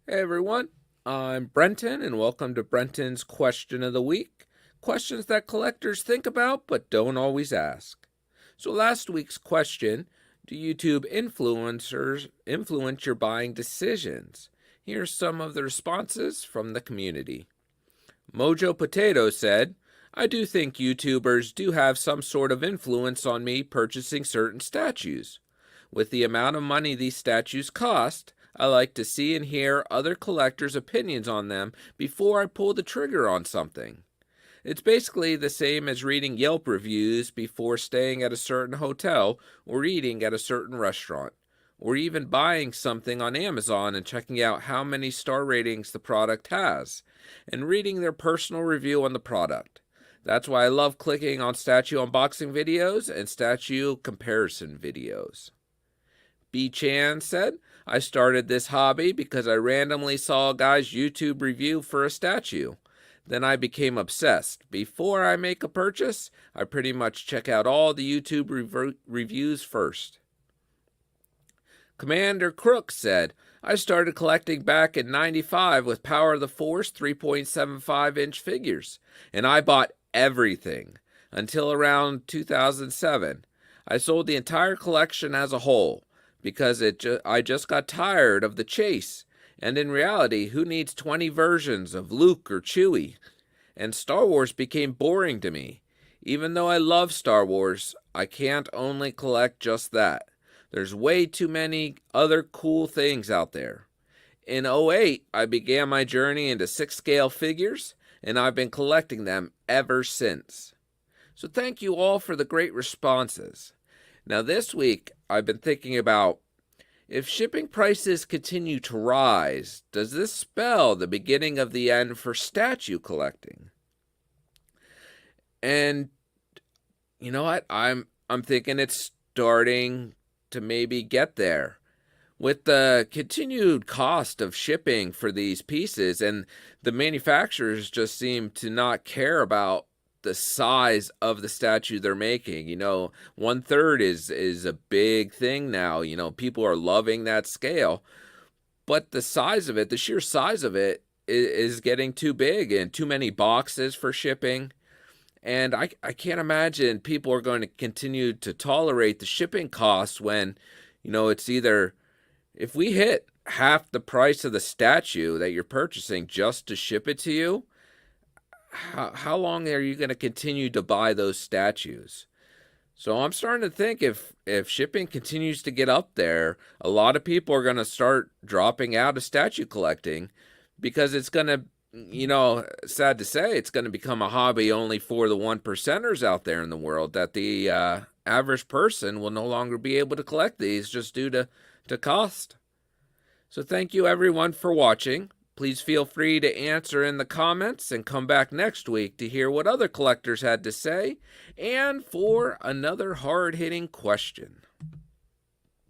Hey everyone, I'm Brenton, and welcome to Brenton's Question of the Week. Questions that collectors think about but don't always ask. So, last week's question: do YouTube influencers influence your buying decisions? Here's some of the responses from the community. Mojo Potato said, I do think YouTubers do have some sort of influence on me purchasing certain statues. With the amount of money these statues cost, I like to see and hear other collectors' opinions on them before I pull the trigger on something. It's basically the same as reading Yelp reviews before staying at a certain hotel or eating at a certain restaurant, or even buying something on Amazon and checking out how many star ratings the product has, and reading their personal review on the product. That's why I love clicking on statue unboxing videos and statue comparison videos. B. Chan said, I started this hobby because I randomly saw a guy's YouTube review for a statue. Then I became obsessed. Before I make a purchase, I pretty much check out all the YouTube reviews first. Commander Crook said, I started collecting back in 95 with Power of the Force 3.75-inch figures, and I bought everything until around 2007. I sold the entire collection as a whole because I just got tired of the chase. And in reality, who needs 20 versions of Luke or Chewie? And Star Wars became boring to me. Even though I love Star Wars, I can't only collect just that. There's way too many other cool things out there. In '08, I began my journey into 6-scale figures, and I've been collecting them ever since. So thank you all for the great responses. Now this week, I've been thinking about, if shipping prices continue to rise, does this spell the beginning of the end for statue collecting? And you know what? I'm thinking it's starting to maybe get there. With the continued cost of shipping for these pieces, and the manufacturers just seem to not care about the size of the statue they're making. 1/3 is a big thing now. People are loving that scale, but the size of it, the sheer size of it, is getting too big and too many boxes for shipping. And I can't imagine people are going to continue to tolerate the shipping costs when, it's either, if we hit half the price of the statue that you're purchasing just to ship it to you, how long are you going to continue to buy those statues? So I'm starting to think, if shipping continues to get up there, a lot of people are going to start dropping out of statue collecting, because it's going to, sad to say, it's going to become a hobby only for the 1%ers out there in the world, that the average person will no longer be able to collect these just due to cost. So thank you everyone for watching. Please feel free to answer in the comments and come back next week to hear what other collectors had to say and for another hard-hitting question.